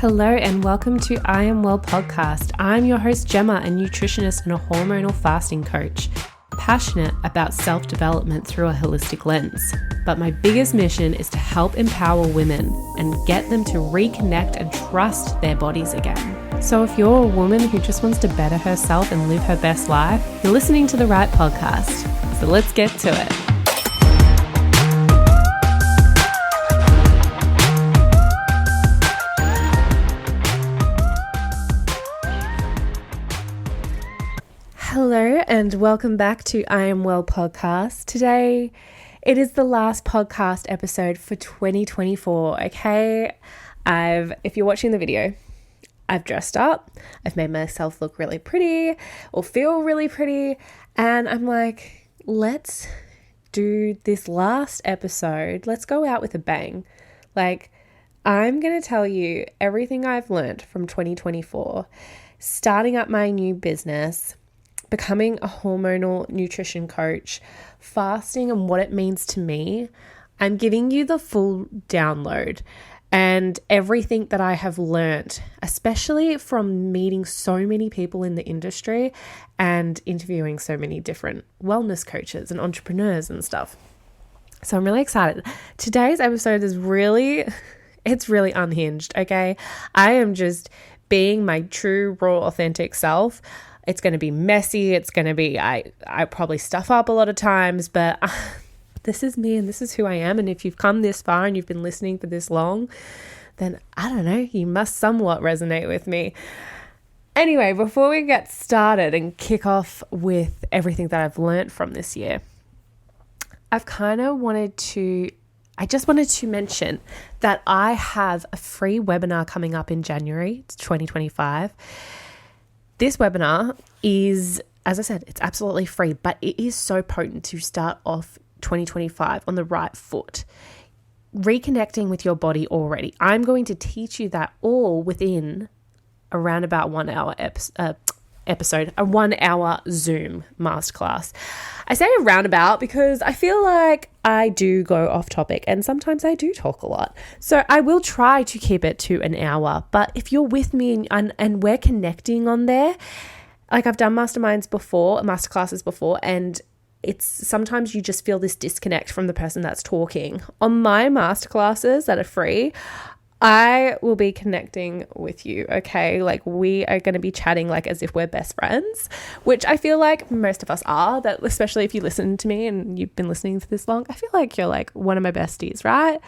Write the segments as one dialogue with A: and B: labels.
A: Hello and welcome to I Am Well podcast. I'm your host Gemma, a nutritionist and a hormonal fasting coach, passionate about self-development through a holistic lens. But my biggest mission is to help empower women and get them to reconnect and trust their bodies again. So if you're a woman who just wants to better herself and live her best life, you're listening to the right podcast. So let's get to it. Hello and welcome back to I Am Well podcast. Today, it is the last podcast episode for 2024, okay? If you're watching the video, I've dressed up, I've made myself look really pretty or feel really pretty, and I'm like, let's do this last episode. Let's go out with a bang. Like, I'm going to tell you everything I've learned from 2024, starting up my new business, becoming a hormonal nutrition coach, fasting and what it means to me. I'm giving you the full download and everything that I have learned, especially from meeting so many people in the industry and interviewing so many different wellness coaches and entrepreneurs and stuff. So I'm really excited. Today's episode is it's really unhinged, okay? I am just being my true, raw, authentic self. It's going to be messy. It's going to be, I probably stuff up a lot of times, but this is me and this is who I am. And if you've come this far and you've been listening for this long, then I don't know, you must somewhat resonate with me. Anyway, before we get started and kick off with everything that I've learned from this year, I just wanted to mention that I have a free webinar coming up in January 2025. This webinar is, as I said, it's absolutely free, but it is so potent to start off 2025 on the right foot. Reconnecting with your body already. I'm going to teach you that all within around about 1 hour episode, a 1 hour Zoom masterclass. I say around about because I feel like I do go off topic and sometimes I do talk a lot. So I will try to keep it to an hour, but if you're with me and we're connecting on there, like I've done masterclasses before, and it's sometimes you just feel this disconnect from the person that's talking. On my masterclasses that are free, I will be connecting with you, okay? Like we are going to be chatting like as if we're best friends, which I feel like most of us are, that especially if you listen to me and you've been listening for this long, I feel like you're like one of my besties, right?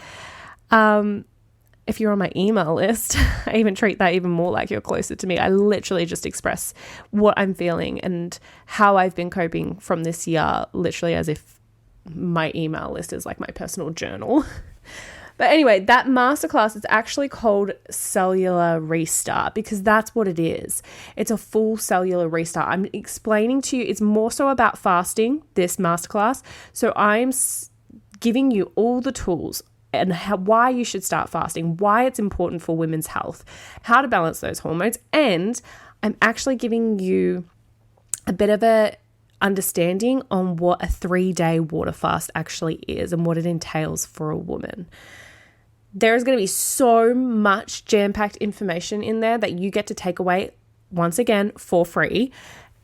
A: If you're on my email list, I even treat that even more like you're closer to me. I literally just express what I'm feeling and how I've been coping from this year, literally as if my email list is like my personal journal. But anyway, that masterclass is actually called Cellular Restart because that's what it is. It's a full cellular restart. I'm explaining to you, it's more so about fasting, this masterclass. So I'm giving you all the tools and why you should start fasting, why it's important for women's health, how to balance those hormones. And I'm actually giving you a bit of a understanding on what a 3-day water fast actually is and what it entails for a woman. There is going to be so much jam-packed information in there that you get to take away, once again, for free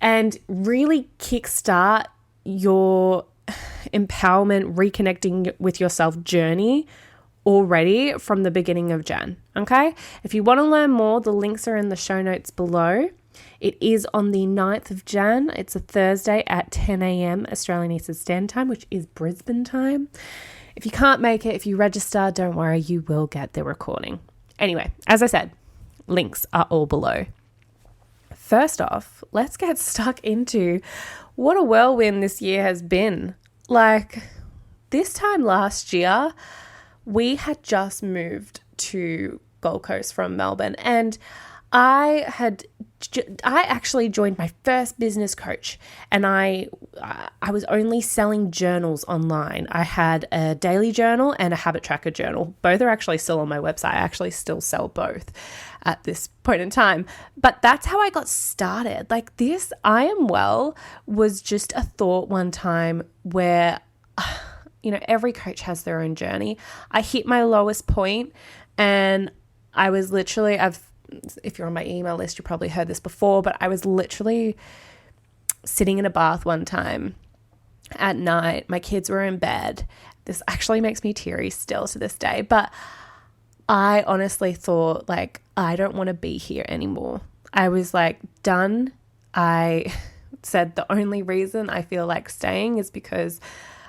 A: and really kickstart your empowerment, reconnecting with yourself journey already from the beginning of Jan, okay? If you want to learn more, the links are in the show notes below. It is on the 9th of Jan. It's a Thursday at 10 a.m. Australian Eastern Standard Time, which is Brisbane time. If you can't make it, if you register, don't worry, you will get the recording. Anyway, as I said, links are all below. First off, let's get stuck into what a whirlwind this year has been. Like, this time last year, we had just moved to Gold Coast from Melbourne, and I actually joined my first business coach, and I was only selling journals online. I had a daily journal and a habit tracker journal. Both are actually still on my website. I actually still sell both at this point in time. But that's how I got started. Like this, I Am Well was just a thought one time where, every coach has their own journey. I hit my lowest point and I was literally, if you're on my email list, you probably heard this before, but I was literally sitting in a bath one time at night. My kids were in bed. This actually makes me teary still to this day, but I honestly thought, like, I don't want to be here anymore. I was like, done. I said the only reason I feel like staying is because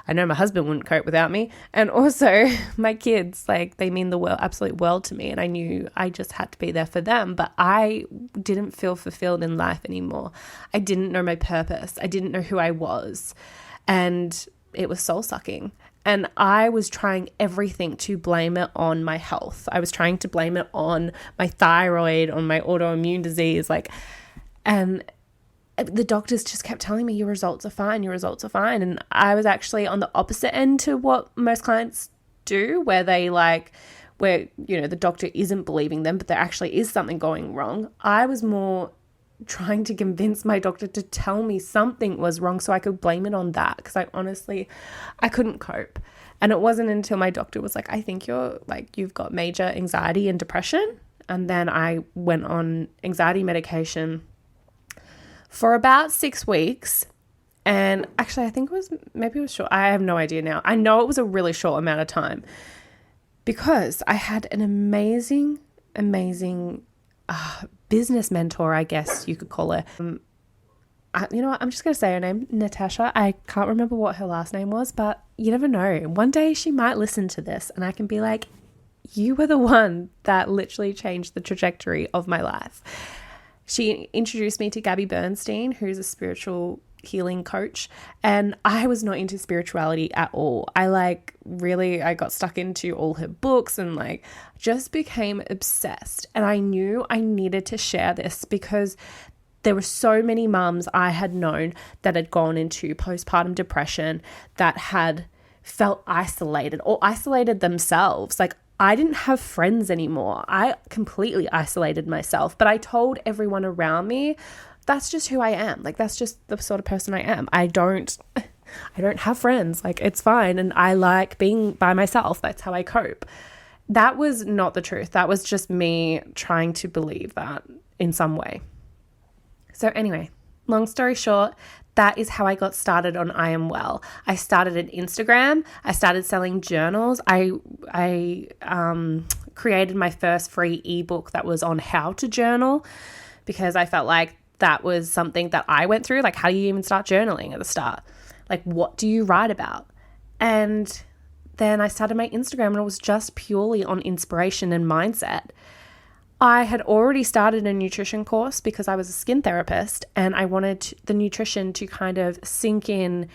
A: I know my husband wouldn't cope without me. And also my kids, like, they mean the absolute world to me. And I knew I just had to be there for them. But I didn't feel fulfilled in life anymore. I didn't know my purpose. I didn't know who I was. And it was soul sucking. And I was trying everything to blame it on my health. I was trying to blame it on my thyroid, on my autoimmune disease. And the doctors just kept telling me, your results are fine, your results are fine. And I was actually on the opposite end to what most clients do, where the doctor isn't believing them, but there actually is something going wrong. I was more trying to convince my doctor to tell me something was wrong so I could blame it on that, because I couldn't cope. And it wasn't until my doctor was like, I think you've got major anxiety and depression. And then I went on anxiety medication for about 6 weeks. And actually, I think maybe it was short. I have no idea now. I know it was a really short amount of time because I had an amazing business mentor, I guess you could call her. You know what? I'm just going to say her name, Natasha. I can't remember what her last name was, but you never know. One day she might listen to this and I can be like, you were the one that literally changed the trajectory of my life. She introduced me to Gabby Bernstein, who's a spiritual healing coach, and I was not into spirituality at all. I got stuck into all her books and just became obsessed. And I knew I needed to share this because there were so many mums I had known that had gone into postpartum depression, that had felt isolated or isolated themselves. I didn't have friends anymore. I completely isolated myself, but I told everyone around me, that's just who I am. That's just the sort of person I am. I don't have friends. It's fine. And I like being by myself. That's how I cope. That was not the truth. That was just me trying to believe that in some way. So anyway, long story short, that is how I got started on I Am Well. I started an Instagram. I started selling journals. I created my first free ebook that was on how to journal, because I felt like that was something that I went through. How do you even start journaling at the start? What do you write about? And then I started my Instagram, and it was just purely on inspiration and mindset. I had already started a nutrition course because I was a skin therapist, and I wanted the nutrition to kind of sink in,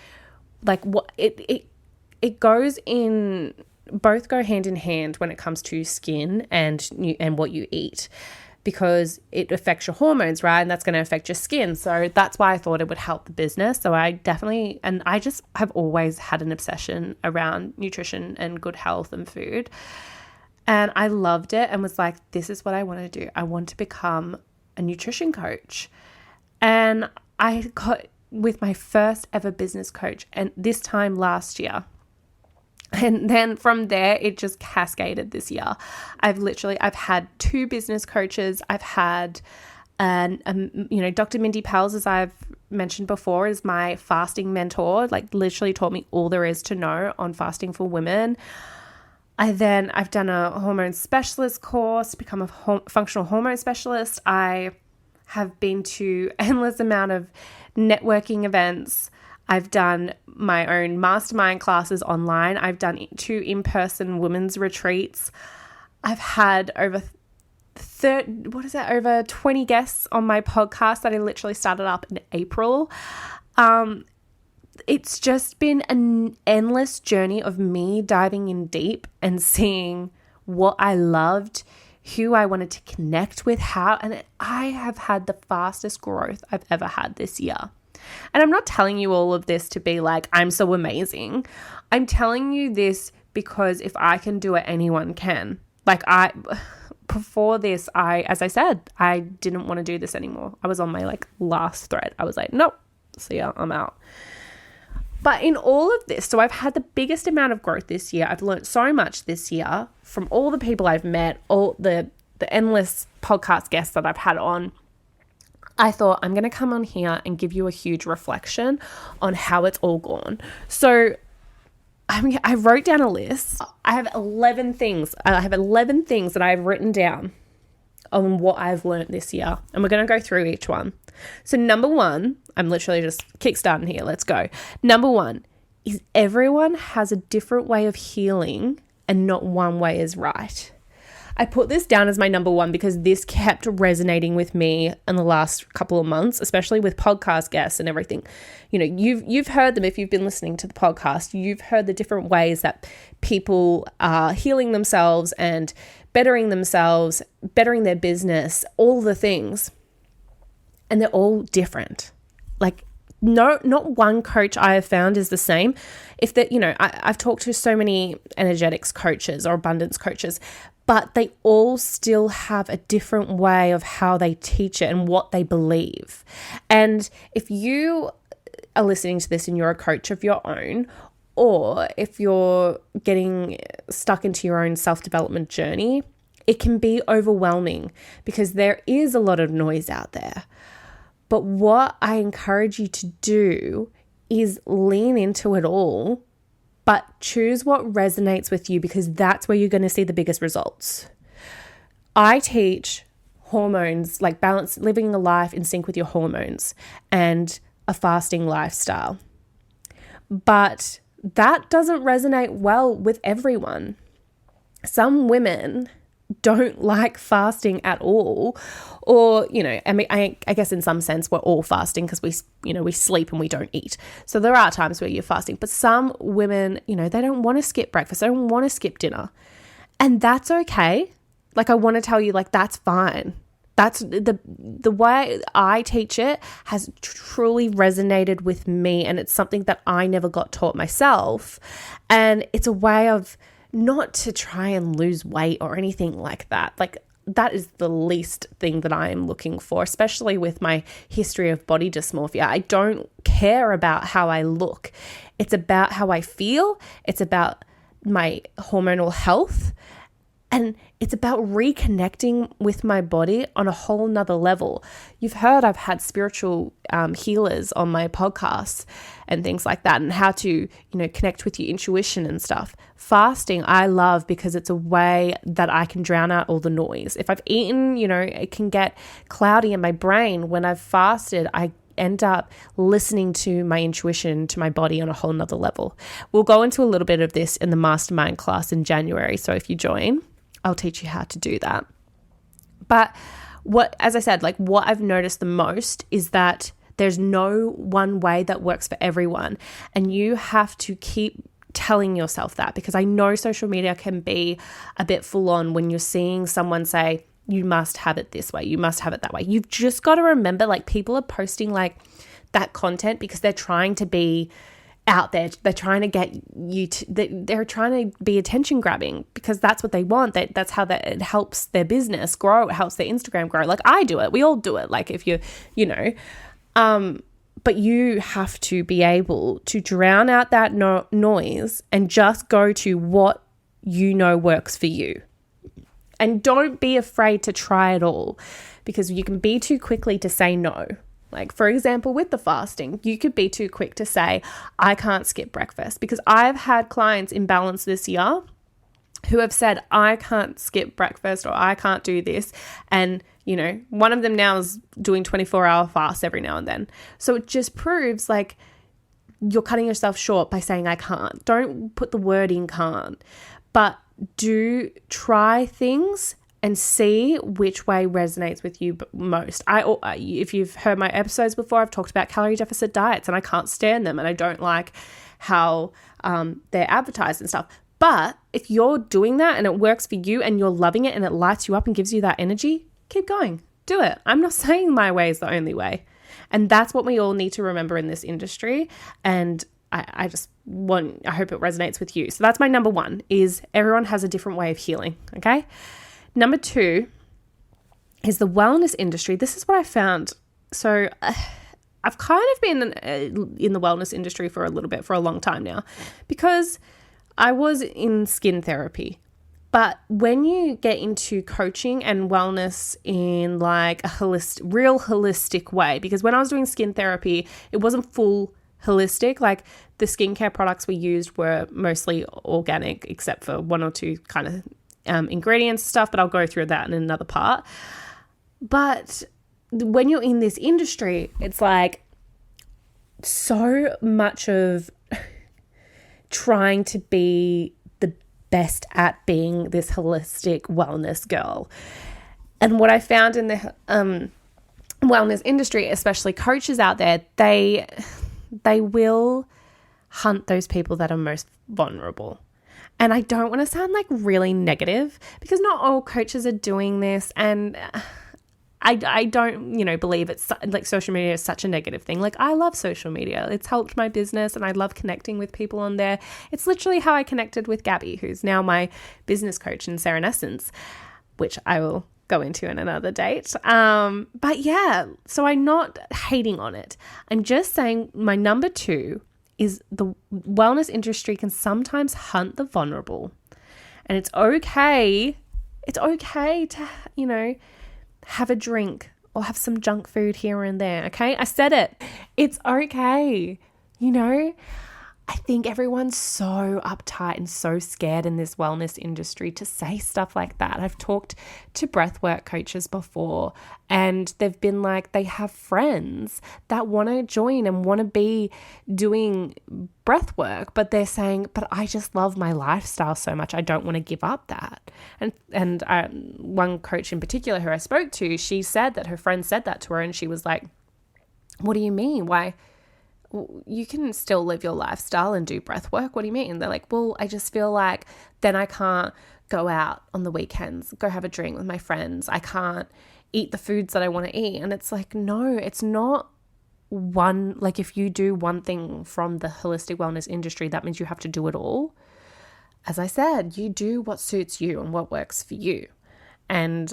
A: what it goes in, both go hand in hand when it comes to skin and what you eat, because it affects your hormones, right? And that's going to affect your skin. So that's why I thought it would help the business. So I just have always had an obsession around nutrition and good health and food. And I loved it and was like, this is what I want to do. I want to become a nutrition coach. And I got with my first ever business coach, and this time last year. And then from there, it just cascaded this year. I've had 2 business coaches. I've had, Dr. Mindy Pelz, as I've mentioned before, is my fasting mentor, literally taught me all there is to know on fasting for women. I've done a hormone specialist course, become a functional hormone specialist. I have been to endless amount of networking events. I've done my own mastermind classes online. I've done 2 in-person women's retreats. I've had over 20 guests on my podcast that I literally started up in April. It's just been an endless journey of me diving in deep and seeing what I loved, who I wanted to connect with, and I have had the fastest growth I've ever had this year. And I'm not telling you all of this to be like, I'm so amazing. I'm telling you this because if I can do it, anyone can. Before this, as I said, I didn't want to do this anymore. I was on my last thread. I was like, nope, see ya, I'm out. But in all of this, so I've had the biggest amount of growth this year. I've learned so much this year from all the people I've met, all the the endless podcast guests that I've had on, I thought I'm going to come on here and give you a huge reflection on how it's all gone. So I wrote down a list. I have 11 things. I have 11 things that I've written down on what I've learned this year. And we're going to go through each one. So number one, I'm literally just kickstarting here. Let's go. Number one is everyone has a different way of healing and not one way is right. I put this down as my number one because this kept resonating with me in the last couple of months, especially with podcast guests and everything. You know, you've heard them if you've been listening to the podcast. You've heard the different ways that people are healing themselves and bettering themselves, bettering their business, all the things. And they're all different. Like, no, not one coach I have found is the same. If that, you know, I've talked to so many energetics coaches or abundance coaches, but they all still have a different way of how they teach it and what they believe. And if you are listening to this and you're a coach of your own, or if you're getting stuck into your own self-development journey, it can be overwhelming because there is a lot of noise out there. But what I encourage you to do is lean into it all, but choose what resonates with you because that's where you're going to see the biggest results. I teach hormones, like balance, living a life in sync with your hormones and a fasting lifestyle. But that doesn't resonate well with everyone. Some women don't like fasting at all, or, you know, I mean, I guess in some sense we're all fasting because we sleep and we don't eat. So there are times where you're fasting, but some women, you know, they don't want to skip breakfast. They don't want to skip dinner, and that's okay. Like, I want to tell you, like, that's fine. That's the way I teach it has truly resonated with me, and it's something that I never got taught myself. And it's a way of not to try and lose weight or anything like that. Like, that is the least thing that I am looking for, especially with my history of body dysmorphia. I don't care about how I look. It's about how I feel. It's about my hormonal health. And it's about reconnecting with my body on a whole nother level. You've heard I've had spiritual healers on my podcasts and things like that, and how to, you know, connect with your intuition and stuff. Fasting, I love because it's a way that I can drown out all the noise. If I've eaten, you know, it can get cloudy in my brain. When I've fasted, I end up listening to my intuition, to my body on a whole nother level. We'll go into a little bit of this in the mastermind class in January. So if you join, I'll teach you how to do that. But as I said, like, what I've noticed the most is that there's no one way that works for everyone. And you have to keep telling yourself that, because I know social media can be a bit full on when you're seeing someone say, you must have it this way, you must have it that way. You've just got to remember, like, people are posting like that content because they're trying to be out there. They're trying to get you to, they're trying to be attention grabbing because that's what they want. That's how it helps their business grow. It helps their Instagram grow. Like, I do it. We all do it. Like, if you know, but you have to be able to drown out that noise and just go to what you know works for you. And don't be afraid to try it all, because you can be too quickly to say no. Like, for example, with the fasting, you could be too quick to say, I can't skip breakfast, because I've had clients in balance this year who have said, I can't skip breakfast, or I can't do this. And, you know, one of them now is doing 24-hour fasts every now and then. So it just proves, like, you're cutting yourself short by saying, I can't. Don't put the word in can't, but do try things and see which way resonates with you most. If you've heard my episodes before, I've talked about calorie deficit diets, and I can't stand them, and I don't like how they're advertised and stuff. But if you're doing that and it works for you and you're loving it and it lights you up and gives you that energy, keep going. Do it. I'm not saying my way is the only way. And that's what we all need to remember in this industry. And I hope it resonates with you. So that's my number one, is everyone has a different way of healing. Okay. Number two is the wellness industry. This is what I found. So I've kind of been in the wellness industry for a long time now, because I was in skin therapy. But when you get into coaching and wellness in like a real holistic way, because when I was doing skin therapy, it wasn't full holistic. Like the skincare products we used were mostly organic, except for one or two kind of ingredients stuff, but I'll go through that in another part. But when you're in this industry, it's like so much of trying to be the best at being this holistic wellness girl. And what I found in the wellness industry, especially coaches out there, they will hunt those people that are most vulnerable. And I don't want to sound like really negative, because not all coaches are doing this, and I don't, believe it's like social media is such a negative thing. Like, I love social media. It's helped my business and I love connecting with people on there. It's literally how I connected with Gabby, who's now my business coach in Serenescence, which I will go into in another date. But yeah, so I'm not hating on it. I'm just saying my number 2 is the wellness industry can sometimes hunt the vulnerable. And it's okay. It's okay to, have a drink or have some junk food here and there. Okay. I said it. It's okay. I think everyone's so uptight and so scared in this wellness industry to say stuff like that. I've talked to breathwork coaches before, and they've been like, they have friends that want to join and want to be doing breathwork, but they're saying, but I just love my lifestyle so much, I don't want to give up that. And one coach in particular who I spoke to, she said that her friend said that to her, and she was like, what do you mean? Why? You can still live your lifestyle and do breath work. What do you mean? They're like, well, I just feel like then I can't go out on the weekends, go have a drink with my friends. I can't eat the foods that I want to eat. And it's like, no, it's not one, like if you do one thing from the holistic wellness industry, that means you have to do it all. As I said, you do what suits you and what works for you. And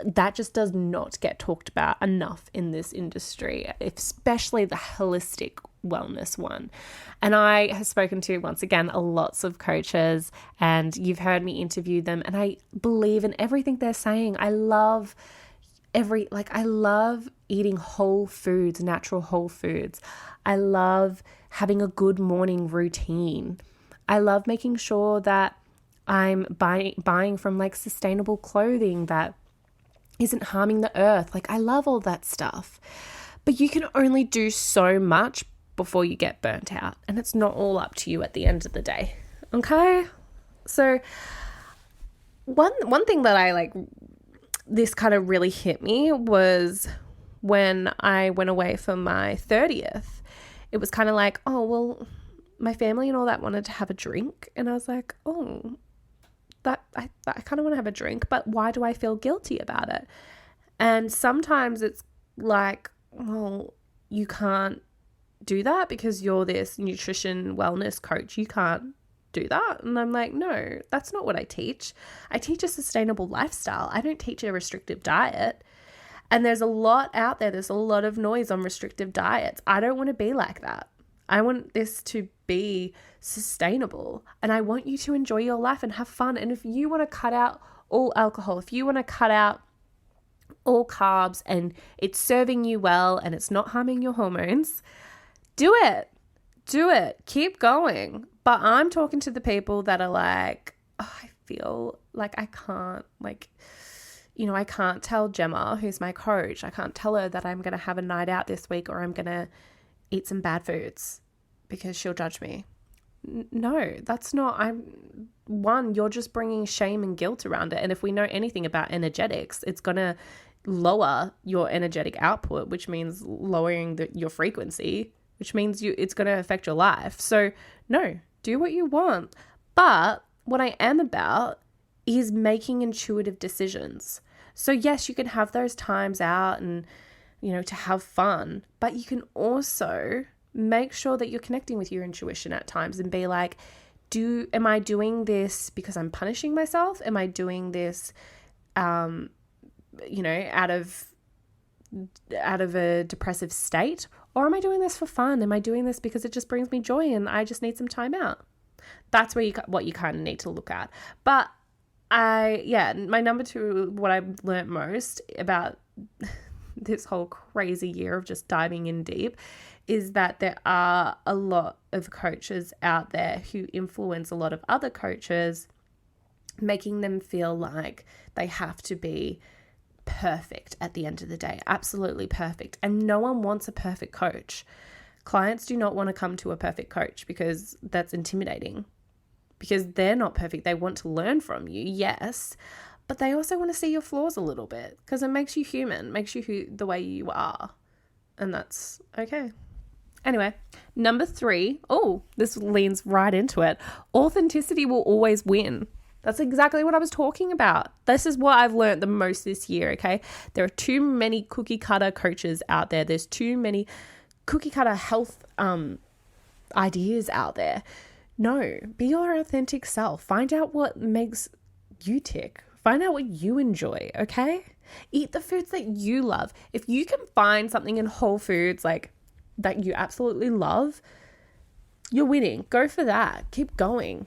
A: that just does not get talked about enough in this industry, especially the holistic wellness one. And I have spoken to, once again, lots of coaches, and you've heard me interview them, and I believe in everything they're saying. I love eating whole foods, natural whole foods. I love having a good morning routine. I love making sure that I'm buying from like sustainable clothing that isn't harming the earth. Like, I love all that stuff. But you can only do so much before you get burnt out. And it's not all up to you at the end of the day. Okay? So one thing that I this kind of really hit me was when I went away for my 30th. It was kind of like, oh, well, my family and all that wanted to have a drink. And I was like, oh, I kind of want to have a drink, but why do I feel guilty about it? And sometimes it's like, well, you can't do that because you're this nutrition wellness coach. You can't do that. And I'm like, no, that's not what I teach. I teach a sustainable lifestyle. I don't teach a restrictive diet. And there's a lot out there. There's a lot of noise on restrictive diets. I don't want to be like that. I want this to be sustainable, and I want you to enjoy your life and have fun. And if you want to cut out all alcohol, if you want to cut out all carbs and it's serving you well and it's not harming your hormones, do it. Keep going. But I'm talking to the people that are like, oh, I feel like I can't, I can't tell Gemma, who's my coach, I can't tell her that I'm going to have a night out this week or I'm going to eat some bad foods because she'll judge me. No, that's not, you're just bringing shame and guilt around it. And if we know anything about energetics, it's going to lower your energetic output, which means lowering your frequency, which means it's going to affect your life. So no, do what you want. But what I am about is making intuitive decisions. So yes, you can have those times out and, to have fun, but you can also make sure that you're connecting with your intuition at times and be like, am I doing this because I'm punishing myself? Am I doing this, out of a depressive state? Or am I doing this for fun? Am I doing this because it just brings me joy and I just need some time out? That's where what you kind of need to look at. But my number two, what I've learnt most about this whole crazy year of just diving in deep, is that there are a lot of coaches out there who influence a lot of other coaches, making them feel like they have to be perfect at the end of the day, absolutely perfect. And no one wants a perfect coach. Clients do not want to come to a perfect coach because that's intimidating, because they're not perfect. They want to learn from you, yes, but they also want to see your flaws a little bit because it makes you human, makes you the way you are, and that's okay. Anyway, number 3, this leans right into it. Authenticity will always win. That's exactly what I was talking about. This is what I've learned the most this year, okay? There are too many cookie cutter coaches out there. There's too many cookie cutter health ideas out there. No, be your authentic self. Find out what makes you tick. Find out what you enjoy, okay? Eat the foods that you love. If you can find something in Whole Foods like that you absolutely love, you're winning. Go for that. Keep going.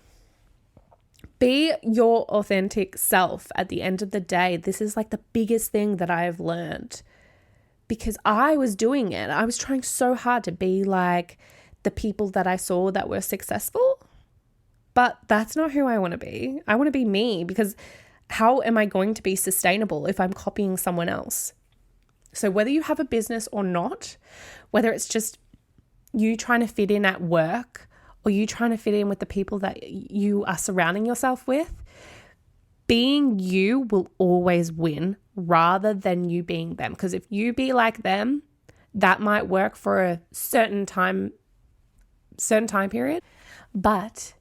A: Be your authentic self at the end of the day. This is like the biggest thing that I've learned, because I was doing it. I was trying so hard to be like the people that I saw that were successful, but that's not who I want to be. I want to be me, because how am I going to be sustainable if I'm copying someone else? So whether you have a business or not, whether it's just you trying to fit in at work or you trying to fit in with the people that you are surrounding yourself with, being you will always win rather than you being them. Because if you be like them, that might work for a certain time period, but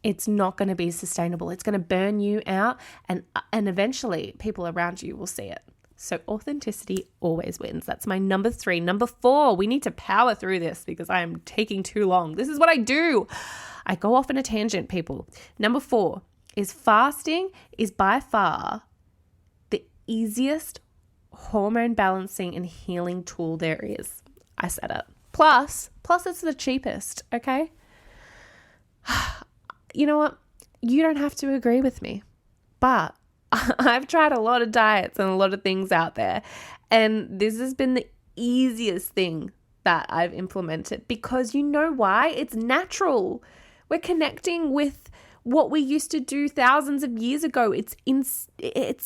A: it's not going to be sustainable. It's going to burn you out, and eventually people around you will see it. So authenticity always wins. That's my number 3. Number 4, we need to power through this because I am taking too long. This is what I do. I go off on a tangent, people. Number 4 is fasting is by far the easiest hormone balancing and healing tool there is. I said it. Plus it's the cheapest, okay? You know what? You don't have to agree with me, but I've tried a lot of diets and a lot of things out there, and this has been the easiest thing that I've implemented, because you know why? It's natural. We're connecting with what we used to do thousands of years ago. It's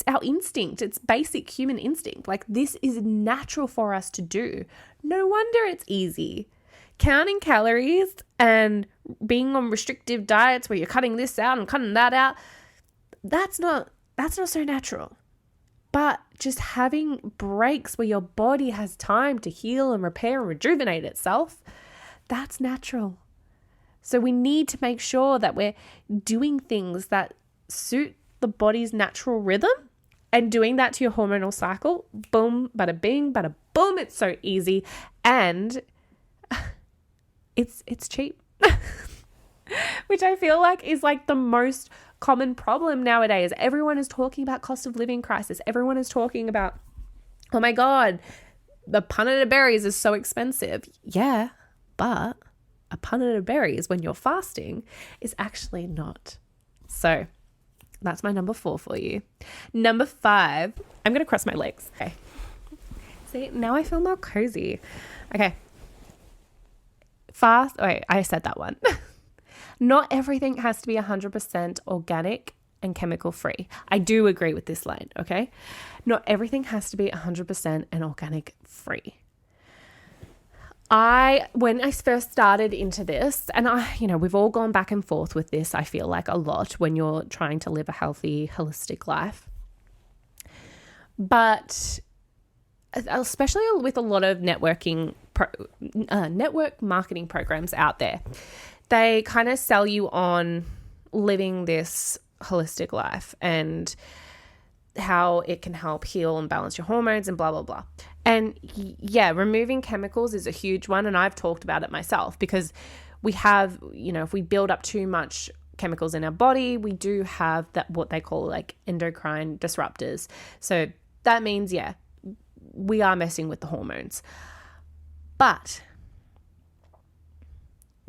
A: our instinct. It's basic human instinct. Like, this is natural for us to do. No wonder it's easy. Counting calories and being on restrictive diets where you're cutting this out and cutting that out, that's not so natural. But just having breaks where your body has time to heal and repair and rejuvenate itself, that's natural. So we need to make sure that we're doing things that suit the body's natural rhythm, and doing that to your hormonal cycle. Boom, bada bing, bada boom. It's so easy, and it's cheap. Which I feel like is like the most common problem nowadays. Everyone is talking about cost of living crisis. Everyone is talking about, oh my God, the punnet of berries is so expensive. Yeah, but a punnet of berries when you're fasting is actually not. So that's my number 4 for you. Number 5, I'm going to cross my legs. Okay. See, now I feel more cozy. Okay. Fast. Wait, I said that one. Not everything has to be 100% organic and chemical free. I do agree with this line, okay? Not everything has to be 100% and organic free. When I first started into this, and we've all gone back and forth with this, I feel like a lot when you're trying to live a healthy, holistic life. But especially with a lot of network marketing programs out there, they kind of sell you on living this holistic life and how it can help heal and balance your hormones and blah, blah, blah. And yeah, removing chemicals is a huge one. And I've talked about it myself, because we have, if we build up too much chemicals in our body, we do have that, what they call like endocrine disruptors. So that means, yeah, we are messing with the hormones. But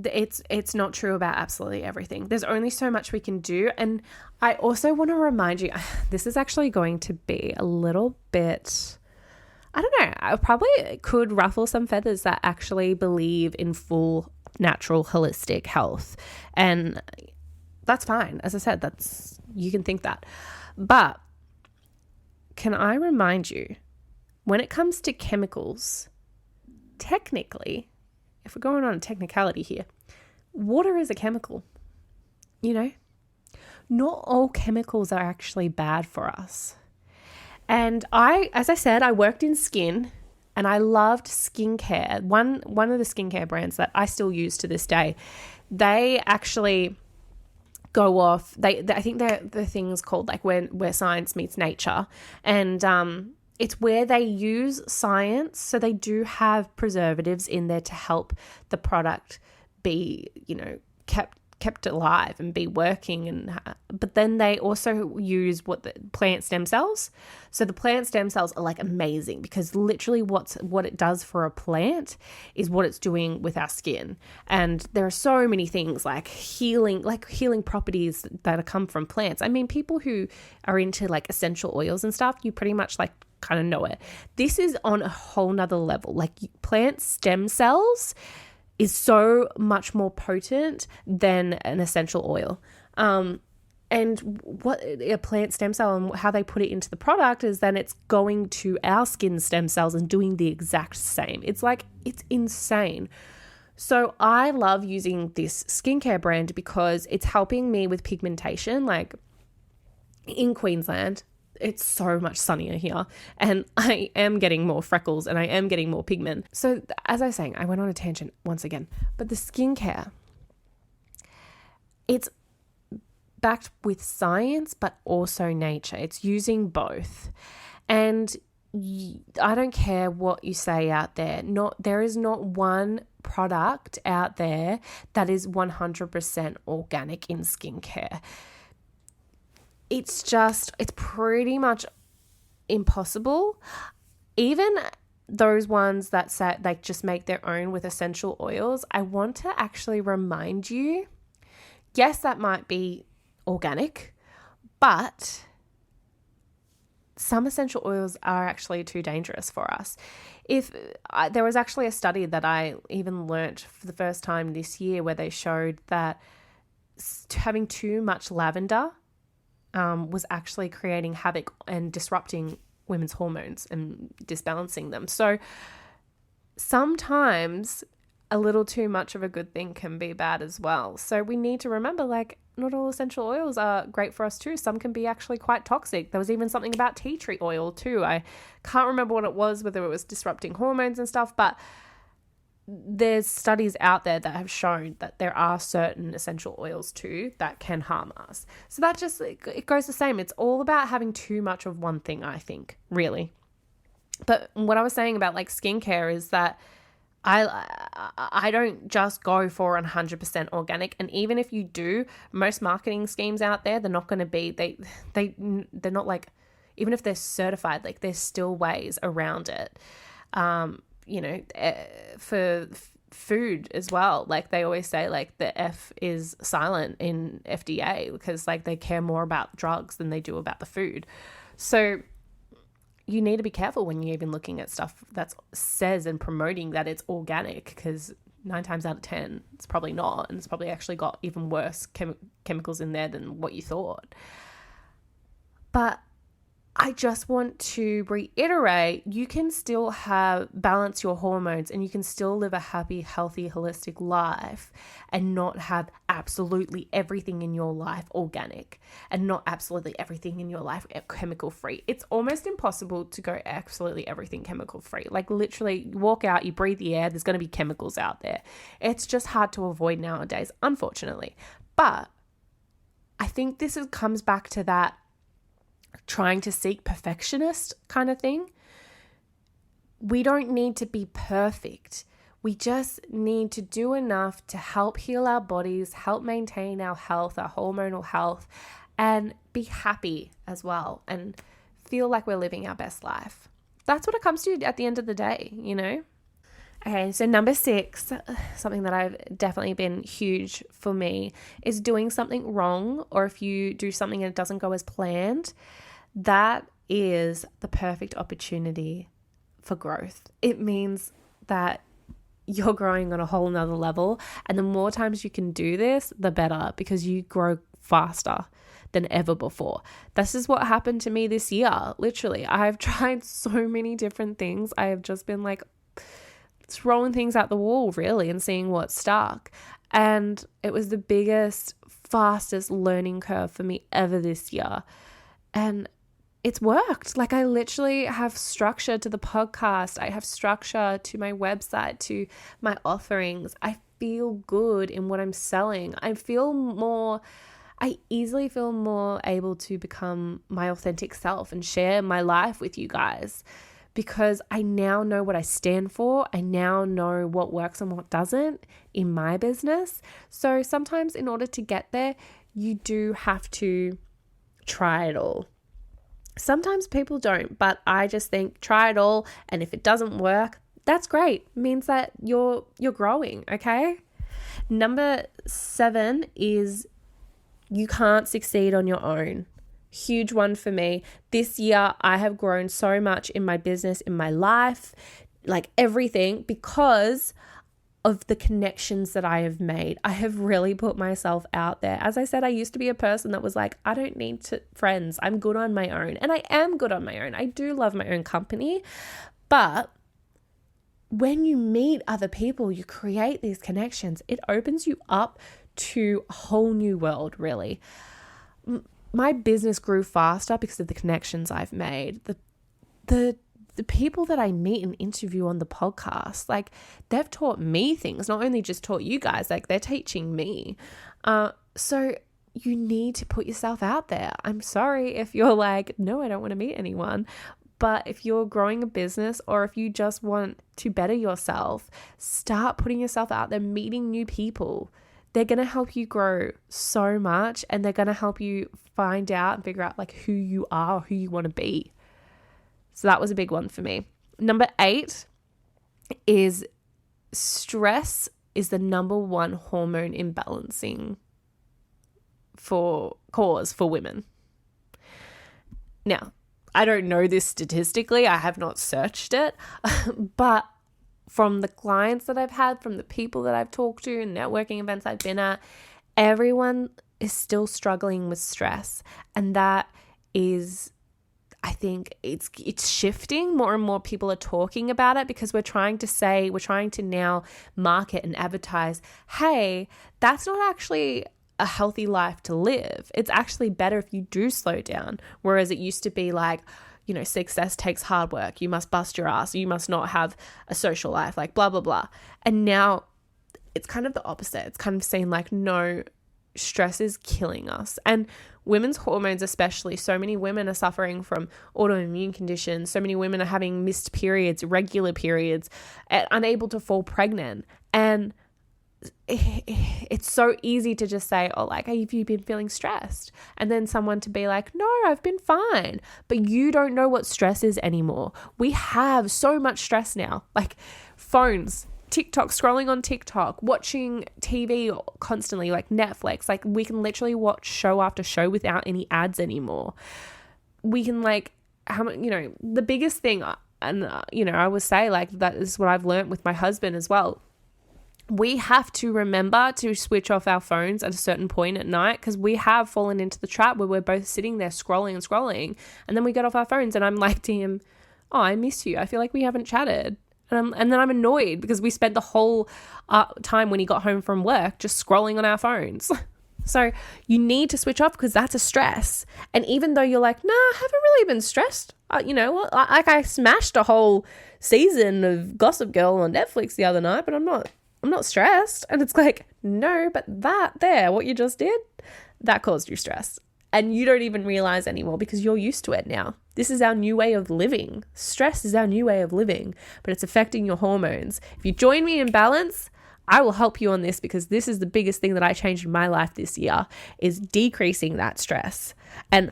A: it's not true about absolutely everything. There's only so much we can do. And I also want to remind you, this is actually going to be a little bit, I don't know, I probably could ruffle some feathers that actually believe in full natural holistic health. And that's fine. As I said, you can think that. But can I remind you, when it comes to chemicals, technically, if we're going on a technicality here, water is a chemical, Not all chemicals are actually bad for us. And as I said, I worked in skin and I loved skincare. One of the skincare brands that I still use to this day, they actually go off, I think the thing's called like where science meets nature. And it's where they use science. So they do have preservatives in there to help the product be, kept alive and be working. But then they also use the plant stem cells. So the plant stem cells are like amazing, because literally what it does for a plant is what it's doing with our skin. And there are so many things like healing properties that come from plants. I mean, people who are into like essential oils and stuff, you pretty much like kind of know it. This is on a whole nother level. Like plant stem cells is so much more potent than an essential oil. And what a plant stem cell and how they put it into the product is then it's going to our skin stem cells and doing the exact same. It's insane. So I love using this skincare brand because it's helping me with pigmentation. Like in Queensland, it's so much sunnier here and I am getting more freckles and I am getting more pigment. So as I was saying, I went on a tangent once again, but the skincare, it's backed with science, but also nature. It's using both. And I don't care what you say out there. There is not one product out there that is 100% organic in skincare. It's pretty much impossible. Even those ones that say like just make their own with essential oils, I want to actually remind you, yes, that might be organic, but some essential oils are actually too dangerous for us. There was actually a study that I even learnt for the first time this year where they showed that having too much lavender was actually creating havoc and disrupting women's hormones and disbalancing them. So sometimes a little too much of a good thing can be bad as well. So we need to remember, like, not all essential oils are great for us too. Some can be actually quite toxic. There was even something about tea tree oil too. I can't remember what it was, whether it was disrupting hormones and stuff, but there's studies out there that have shown that there are certain essential oils too that can harm us. So that just, it goes the same. It's all about having too much of one thing, I think, really. But what I was saying about like skincare is that I don't just go for 100% organic. And even if you do, most marketing schemes out there, they're not going to be, they're not like, even if they're certified, like there's still ways around it. For food as well, like they always say, like the F is silent in FDA because like they care more about drugs than they do about the food. So you need to be careful when you're even looking at stuff that says and promoting that it's organic, because 9 times out of 10 it's probably not, and it's probably actually got even worse chemicals in there than what you thought. But I just want to reiterate, you can still balance your hormones and you can still live a happy, healthy, holistic life and not have absolutely everything in your life organic and not absolutely everything in your life chemical free. It's almost impossible to go absolutely everything chemical free. Like literally you walk out, you breathe the air, there's going to be chemicals out there. It's just hard to avoid nowadays, unfortunately. But I think this comes back to that trying to seek perfectionist kind of thing. We don't need to be perfect. We just need to do enough to help heal our bodies, help maintain our health, our hormonal health, and be happy as well and feel like we're living our best life. That's what it comes to at the end of the day, you know? Okay, so number 6, something that I've definitely been huge for me is doing something wrong, or if you do something and it doesn't go as planned, that is the perfect opportunity for growth. It means that you're growing on a whole nother level, and the more times you can do this, the better, because you grow faster than ever before. This is what happened to me this year. Literally, I've tried so many different things. I have just been like throwing things at the wall, really, and seeing what stuck. And it was the biggest, fastest learning curve for me ever this year. And it's worked. Like, I literally have structure to the podcast. I have structure to my website, to my offerings. I feel good in what I'm selling. I easily feel more able to become my authentic self and share my life with you guys, because I now know what I stand for. I now know what works and what doesn't in my business. So sometimes in order to get there, you do have to try it all. Sometimes people don't, but I just think try it all. And if it doesn't work, that's great. It means that you're growing, okay? Number 7 is you can't succeed on your own. Huge one for me. This year, I have grown so much in my business, in my life, like everything, because of the connections that I have made. I have really put myself out there. As I said, I used to be a person that was like, I don't need friends. I'm good on my own. And I am good on my own. I do love my own company. But when you meet other people, you create these connections. It opens you up to a whole new world, really. My business grew faster because of the connections I've made. The people that I meet and interview on the podcast, like, they've taught me things, not only just taught you guys, like, they're teaching me. So you need to put yourself out there. I'm sorry if you're like, no, I don't want to meet anyone. But if you're growing a business, or if you just want to better yourself, start putting yourself out there, meeting new people. They're going to help you grow so much, and they're going to help you find out and figure out like who you are, who you want to be. So that was a big one for me. Number 8 is stress is the number one hormone imbalancing cause for women. Now, I don't know this statistically. I have not searched it, but from the clients that I've had, from the people that I've talked to, and networking events I've been at, everyone is still struggling with stress. And that is, I think it's shifting. More and more people are talking about it, because we're trying to now market and advertise, hey, that's not actually a healthy life to live. It's actually better if you do slow down. Whereas it used to be like, success takes hard work. You must bust your ass. You must not have a social life, like blah, blah, blah. And now it's kind of the opposite. It's kind of saying like, no, stress is killing us. And women's hormones especially, so many women are suffering from autoimmune conditions. So many women are having missed periods, irregular periods, unable to fall pregnant. And it's so easy to just say, oh, like, have you been feeling stressed? And then someone to be like, no, I've been fine. But you don't know what stress is anymore. We have so much stress now, like phones, TikTok, scrolling on TikTok, watching TV constantly, like Netflix. Like, we can literally watch show after show without any ads anymore. We can the biggest thing, and I would say, like, that is what I've learned with my husband as well. We have to remember to switch off our phones at a certain point at night, because we have fallen into the trap where we're both sitting there scrolling, and then we get off our phones, and I'm like to him, oh, I miss you. I feel like we haven't chatted. And then I'm annoyed because we spent the whole time when he got home from work just scrolling on our phones. So you need to switch off, because that's a stress. And even though you're like, nah, I haven't really been stressed. I smashed a whole season of Gossip Girl on Netflix the other night, but I'm not stressed. And it's like, no, but what you just did, that caused you stress. And you don't even realize anymore, because you're used to it now. This is our new way of living. Stress is our new way of living, but it's affecting your hormones. If you join me in Balance, I will help you on this, because this is the biggest thing that I changed in my life this year, is decreasing that stress. And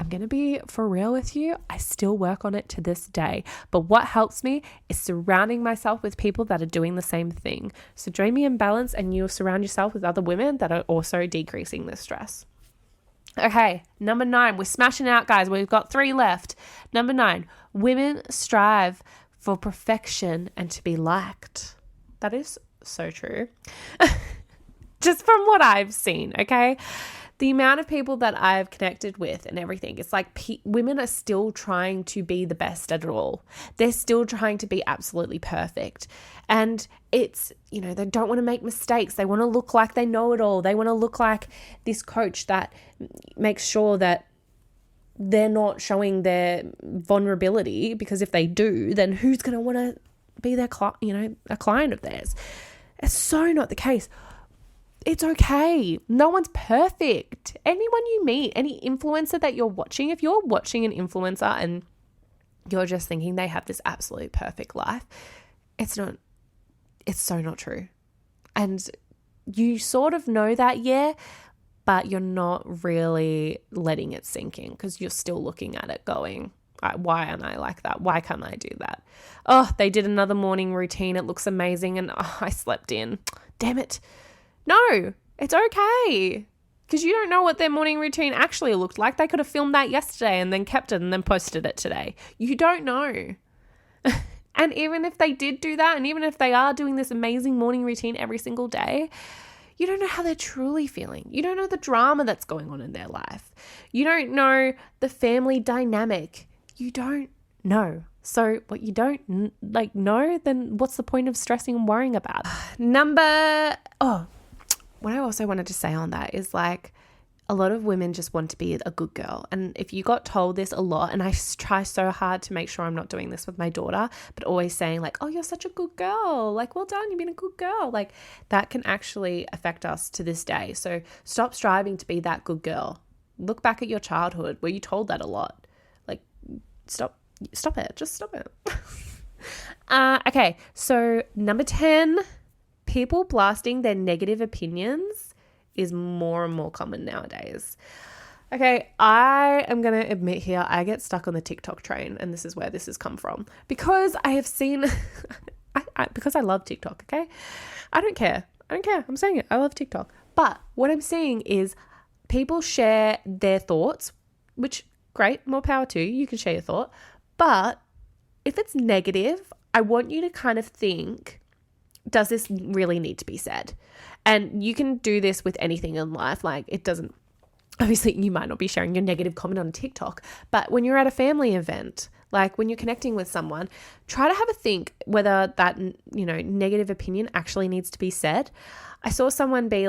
A: I'm going to be for real with you. I still work on it to this day. But what helps me is surrounding myself with people that are doing the same thing. So join me in balance and you'll surround yourself with other women that are also decreasing this stress. Okay, number 9. We're smashing out, guys. We've got 3 left. Number 9. Women strive for perfection and to be liked. That is so true. Just from what I've seen, okay? The amount of people that I've connected with and everything, it's like women are still trying to be the best at it all. They're still trying to be absolutely perfect. And it's, they don't want to make mistakes. They want to look like they know it all. They want to look like this coach that makes sure that they're not showing their vulnerability, because if they do, then who's going to want to be their a client of theirs? It's so not the case. It's okay. No one's perfect. Anyone you meet, any influencer that you're watching, if you're watching an influencer and you're just thinking they have this absolute perfect life, it's so not true. And you sort of know that, yeah, but you're not really letting it sink in because you're still looking at it going, why am I like that? Why can't I do that? Oh, they did another morning routine. It looks amazing. And I slept in. Damn it. No, it's okay. Because you don't know what their morning routine actually looked like. They could have filmed that yesterday and then kept it and then posted it today. You don't know. And even if they did do that, and even if they are doing this amazing morning routine every single day, you don't know how they're truly feeling. You don't know the drama that's going on in their life. You don't know the family dynamic. You don't know. So what you don't know, then what's the point of stressing and worrying about? What I also wanted to say on that is a lot of women just want to be a good girl. And if you got told this a lot, and I try so hard to make sure I'm not doing this with my daughter, but always saying oh, you're such a good girl. Well done, you've been a good girl. That can actually affect us to this day. So stop striving to be that good girl. Look back at your childhood where you told that a lot. Stop it. Just stop it. Okay. So number 10, people blasting their negative opinions is more and more common nowadays. Okay, I am going to admit here, I get stuck on the TikTok train, and this is where this has come from. Because I have seen, because I love TikTok, okay? I don't care. I'm saying it. I love TikTok. But what I'm seeing is people share their thoughts, which, great, more power to you. You can share your thought. But if it's negative, I want you to kind of think, does this really need to be said? And you can do this with anything in life. It doesn't, obviously you might not be sharing your negative comment on TikTok, but when you're at a family event, when you're connecting with someone, try to have a think whether that, negative opinion actually needs to be said. I saw someone be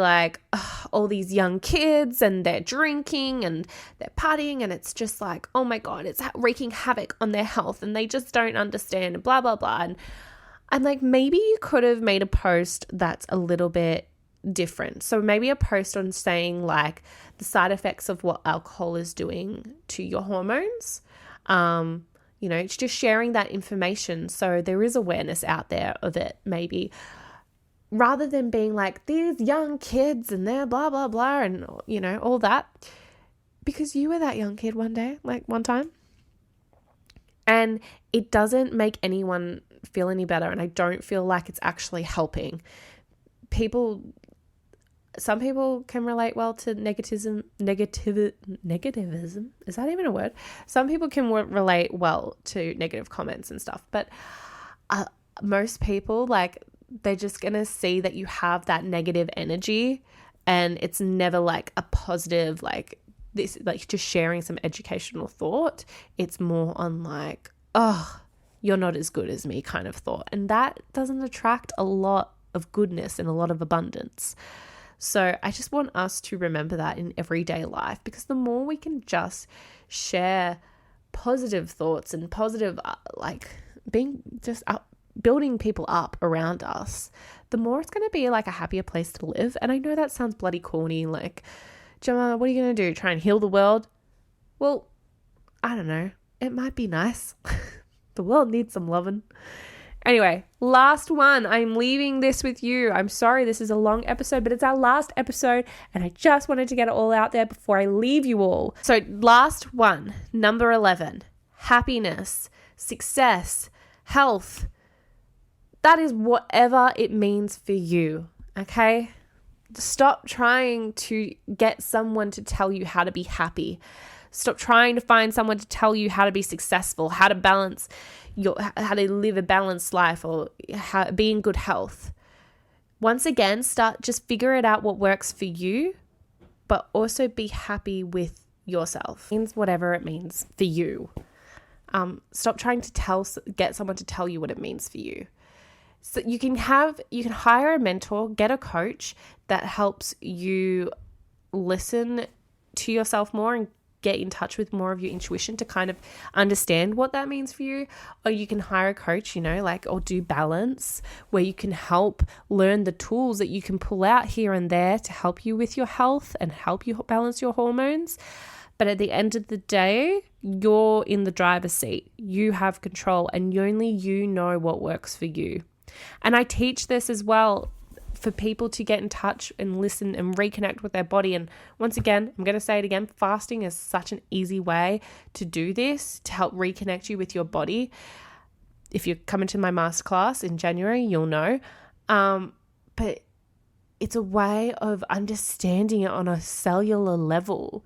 A: all these young kids and they're drinking and they're partying, and it's just oh my God, it's wreaking havoc on their health and they just don't understand and blah, blah, blah. And I'm maybe you could have made a post that's a little bit different. So maybe a post on saying the side effects of what alcohol is doing to your hormones. It's just sharing that information so there is awareness out there of it, maybe, rather than being these young kids and they're blah, blah, blah, and, all that. Because you were that young kid one day, one time. And it doesn't make anyone feel any better. And I don't feel like it's actually helping. Some people can relate well to negativism. Is that even a word? Some people can relate well to negative comments and stuff. But most people, they're just going to see that you have that negative energy, and it's never a positive, this, just sharing some educational thought. It's more on oh, you're not as good as me kind of thought. And that doesn't attract a lot of goodness and a lot of abundance. So I just want us to remember that in everyday life, because the more we can just share positive thoughts and positive, being just building people up around us, the more it's going to be a happier place to live. And I know that sounds bloody corny. Gemma, what are you going to do? Try and heal the world? Well, I don't know. It might be nice. The world needs some loving. Anyway, last one. I'm leaving this with you. I'm sorry this is a long episode, but it's our last episode and I just wanted to get it all out there before I leave you all. So last one, number 11, happiness, success, health. That is whatever it means for you, okay? Stop trying to get someone to tell you how to be happy. Stop trying to find someone to tell you how to be successful, how to balance how to live a balanced life, or how be in good health. Once again, just figure it out what works for you, but also be happy with yourself. It means whatever it means for you. Stop trying to get someone to tell you what it means for you. So you can hire a mentor, get a coach that helps you listen to yourself more and get in touch with more of your intuition to kind of understand what that means for you. Or you can hire a coach, or do balance, where you can help learn the tools that you can pull out here and there to help you with your health and help you balance your hormones. But at the end of the day, you're in the driver's seat. You have control and only you know what works for you. And I teach this as well for people to get in touch and listen and reconnect with their body. And once again, I'm going to say it again, fasting is such an easy way to do this, to help reconnect you with your body. If you're coming to my masterclass in January, you'll know. But it's a way of understanding it on a cellular level.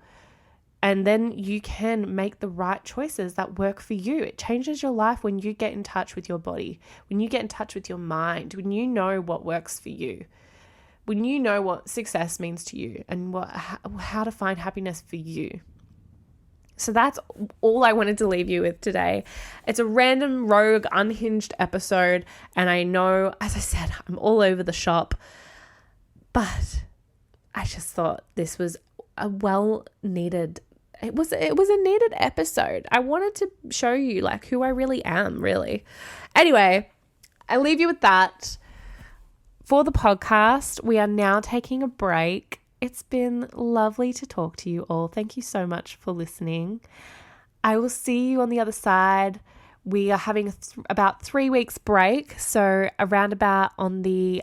A: And then you can make the right choices that work for you. It changes your life when you get in touch with your body, when you get in touch with your mind, when you know what works for you, when you know what success means to you and how to find happiness for you. So that's all I wanted to leave you with today. It's a random, rogue, unhinged episode. And I know, as I said, I'm all over the shop. But I just thought this was a well-needed It was a needed episode. I wanted to show you who I really am, really. Anyway, I leave you with that. For the podcast, we are now taking a break. It's been lovely to talk to you all. Thank you so much for listening. I will see you on the other side. We are having about 3 weeks break. So around about on the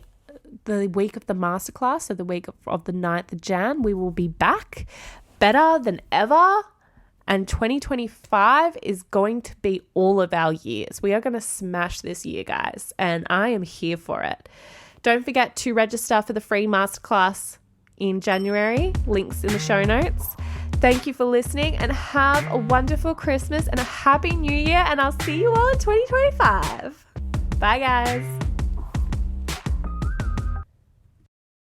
A: week of the masterclass, so the week of the 9th of Jan, we will be back better than ever. And 2025 is going to be all of our years. We are going to smash this year, guys. And I am here for it. Don't forget to register for the free masterclass in January. Links in the show notes. Thank you for listening and have a wonderful Christmas and a happy new year. And I'll see you all in 2025. Bye, guys.